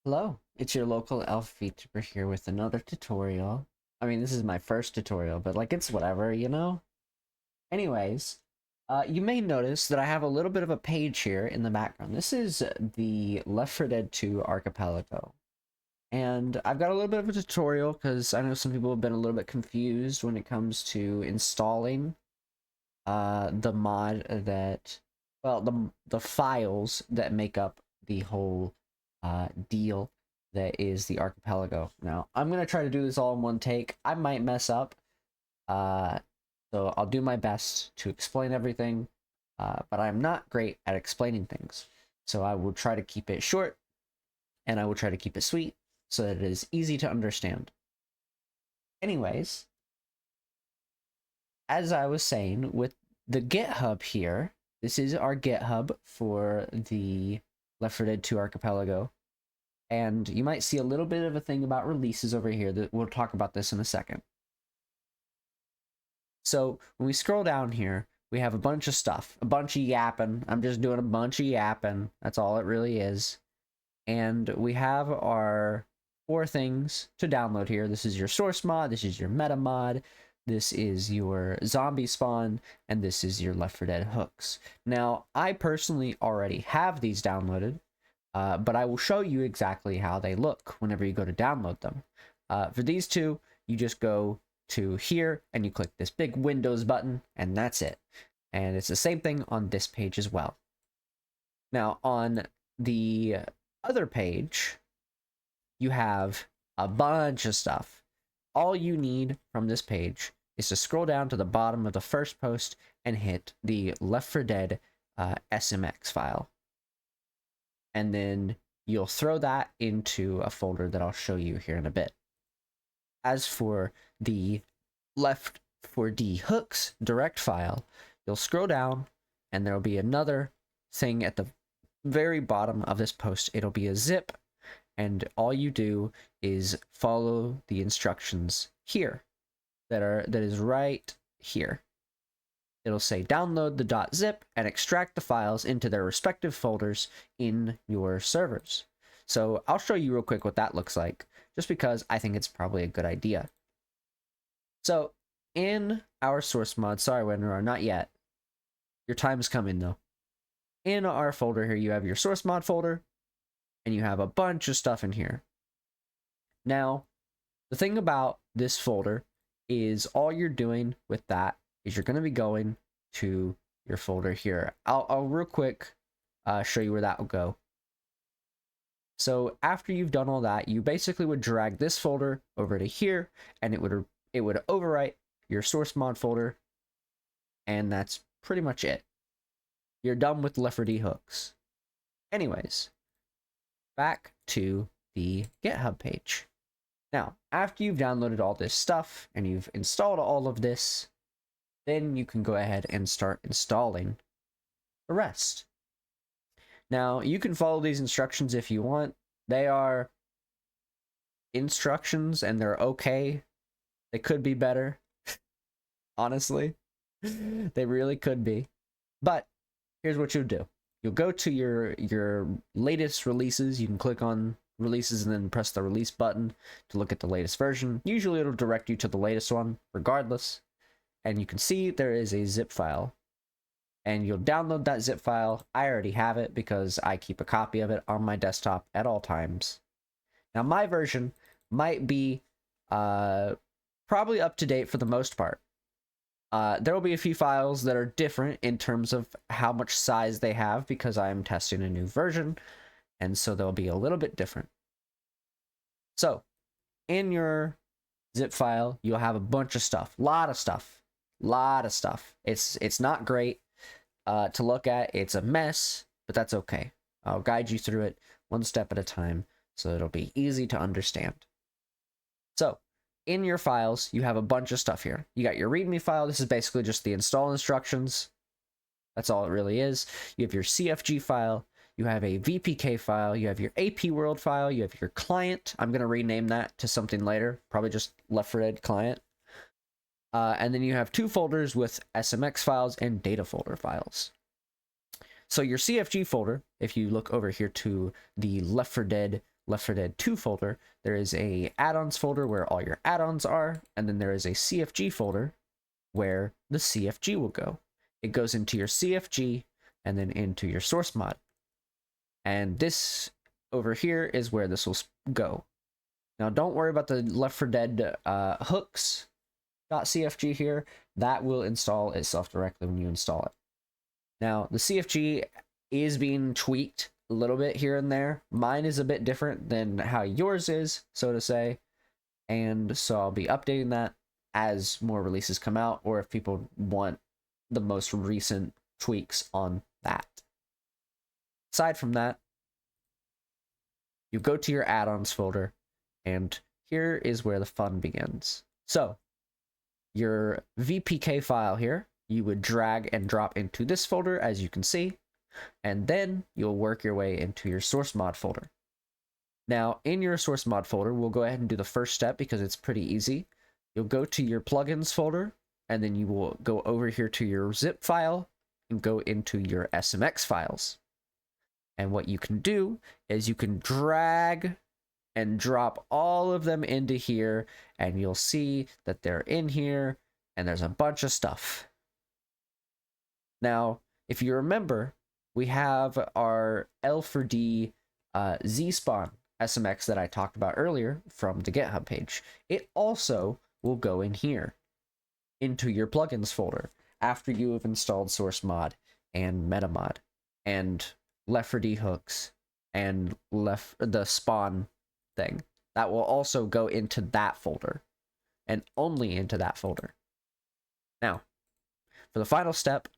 Hello, it's your local elf Vtuber here with another tutorial. I mean, this is my first tutorial, but like, it's whatever, you know? Anyways, you may notice that I have a little bit of a page here in the background. This is the Left 4 Dead 2 Archipelago. And I've got a little bit of a tutorial because I know some people have been a little bit confused when it comes to installing the mod that, well, the files that make up the whole deal that is the archipelago. Now, I'm going to try to do this all in one take. I might mess up, so I'll do my best to explain everything, but I'm not great at explaining things. So I will try to keep it short, and I will try to keep it sweet, so that it is easy to understand. Anyways, as I was saying, with the GitHub here, this is our GitHub for the Left 4 Dead 2 Archipelago. And you might see a little bit of a thing about releases over here that we'll talk about this in a second. So when we scroll down here, we have a bunch of stuff, a bunch of yapping. I'm just doing a bunch of yapping. That's all it really is. And we have our 4 things to download here. This is your source mod, this is your meta mod, this is your zombie spawn, and this is your Left 4 Dead hooks. Now, I personally already have these downloaded, but I will show you exactly how they look whenever you go to download them. For these two, you just go to here and you click this big Windows button, and that's it. And it's the same thing on this page as well. Now, on the other page, you have a bunch of stuff. All you need from this page is to scroll down to the bottom of the first post and hit the Left 4 Dead SMX file. And then you'll throw that into a folder that I'll show you here in a bit. As for the Left 4D hooks direct file, you'll scroll down and there'll be another thing at the very bottom of this post. It'll be a zip, and all you do is follow the instructions here that is right here. It'll say download the .zip and extract the files into their respective folders in your servers. So I'll show you real quick what that looks like, just because I think it's probably a good idea. So in our source mod, sorry Wenrar, not yet. Your time is coming though. In our folder here, you have your source mod folder, and you have a bunch of stuff in here. Now, the thing about this folder is all you're doing with that is you're going to be going to your folder here. I'll real quick show you where that will go. So after you've done all that, you basically would drag this folder over to here, and it would overwrite your source mod folder, and that's pretty much it. You're done with Left 4 Dead hooks. Anyways, back to the GitHub page. Now, after you've downloaded all this stuff and you've installed all of this, then you can go ahead and start installing the rest. Now, you can follow these instructions if you want. They are instructions and they're okay. They could be better. Honestly, they really could be. But here's what you'll do. You'll go to your latest releases. You can click on releases and then press the release button to look at the latest version. Usually it'll direct you to the latest one regardless. And you can see there is a zip file. And you'll download that zip file. I already have it because I keep a copy of it on my desktop at all times. Now my version might be probably up to date for the most part. There will be a few files that are different in terms of how much size they have because I am testing a new version, and so they'll be a little bit different. So, in your zip file, you'll have a bunch of stuff, lot of stuff. It's not great to look at. It's a mess, but that's okay. I'll guide you through it one step at a time, so it'll be easy to understand. So, in your files, you have a bunch of stuff here. You got your README file. This is basically just the install instructions. That's all it really is. You have your CFG file. You have a VPK file. You have your AP World file. You have your client. I'm going to rename that to something later. Probably just Left 4 Dead client. And then you have 2 folders with SMX files and data folder files. So your CFG folder, if you look over here to the Left 4 Dead Left 4 Dead 2 folder, there is a add-ons folder where all your add-ons are, and then there is a CFG folder where the CFG will go. It goes into your CFG and then into your source mod. And this over here is where this will go. Now, don't worry about the Left 4 Dead hooks.cfg here. That will install itself directly when you install it. Now, the CFG is being tweaked a little bit here and there. Mine is a bit different than how yours is, so to say. And so I'll be updating that as more releases come out, or if people want the most recent tweaks on that. Aside from that, you go to your add-ons folder, and here is where the fun begins. So, your VPK file here, you would drag and drop into this folder, as you can see, and then you'll work your way into your source mod folder. Now, in your source mod folder, we'll go ahead and do the first step because it's pretty easy. You'll go to your plugins folder, and then you will go over here to your zip file and go into your SMX files. And what you can do is you can drag and drop all of them into here, and you'll see that they're in here, and there's a bunch of stuff. Now, if you remember, we have our L4D Z-Spawn SMX that I talked about earlier from the GitHub page. It also will go in here, into your plugins folder, after you have installed source mod and metamod and Left 4 Dead hooks and the spawn thing. That will also go into that folder, and only into that folder. Now, for the final step,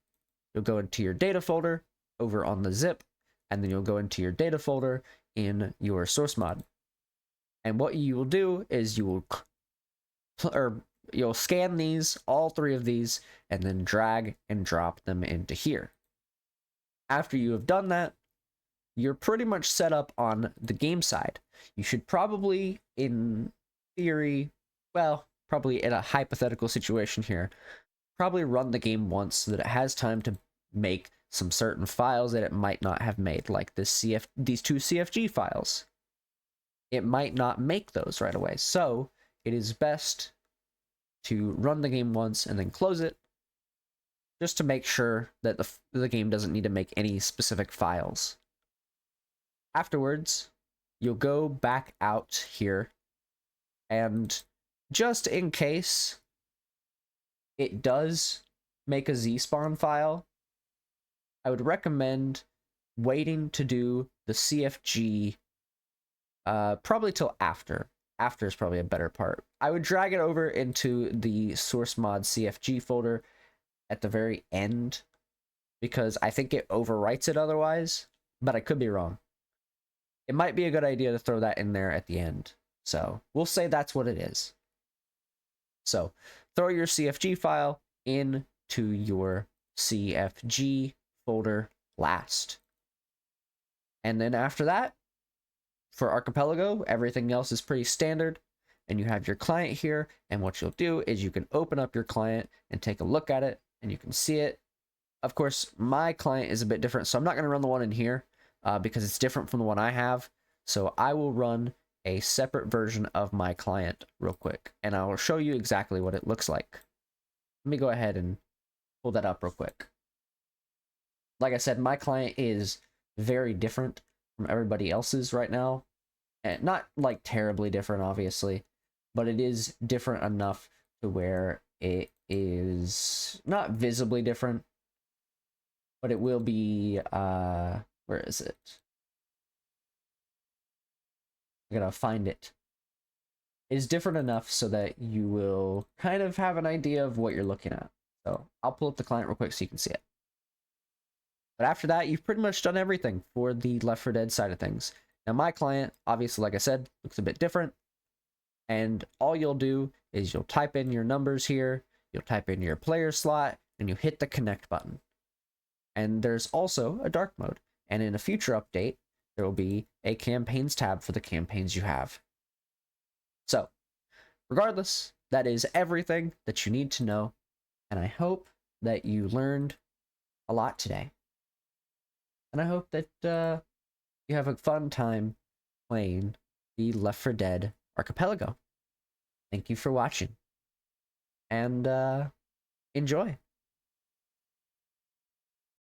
you'll go into your data folder over on the zip, and then you'll go into your data folder in your source mod. And what you will do is you'll scan these, all three of these, and then drag and drop them into here. After you have done that, you're pretty much set up on the game side. You should probably, in theory, well, probably in a hypothetical situation here, probably run the game once so that it has time to make some certain files that it might not have made, like these two CFG files. It might not make those right away, so it is best to run the game once and then close it, just to make sure that the game doesn't need to make any specific files. Afterwards, you'll go back out here, and just in case it does make a Z-Spawn file, I would recommend waiting to do the CFG probably till after. After is probably a better part. I would drag it over into the source mod CFG folder at the very end, because I think it overwrites it otherwise, but I could be wrong. It might be a good idea to throw that in there at the end. So we'll say that's what it is. So throw your CFG file into your CFG folder last. And then after that, for Archipelago, everything else is pretty standard. And you have your client here. And what you'll do is you can open up your client and take a look at it, and you can see it. Of course, my client is a bit different, so I'm not going to run the one in here because it's different from the one I have. So I will run a separate version of my client real quick, and I will show you exactly what it looks like. Let me go ahead and pull that up real quick. Like I said, my client is very different from everybody else's right now. And not like terribly different, obviously, but it is different enough to where it is not visibly different, but it will be, where is it? I gotta find it. It is different enough so that you will kind of have an idea of what you're looking at. So I'll pull up the client real quick so you can see it. But after that, you've pretty much done everything for the Left 4 Dead side of things. Now my client, obviously, like I said, looks a bit different. And all you'll do is you'll type in your numbers here, you'll type in your player slot, and you hit the connect button. And there's also a dark mode. And in a future update, there will be a campaigns tab for the campaigns you have. So, regardless, that is everything that you need to know. And I hope that you learned a lot today. And I hope that you have a fun time playing the Left 4 Dead Archipelago. Thank you for watching, and enjoy.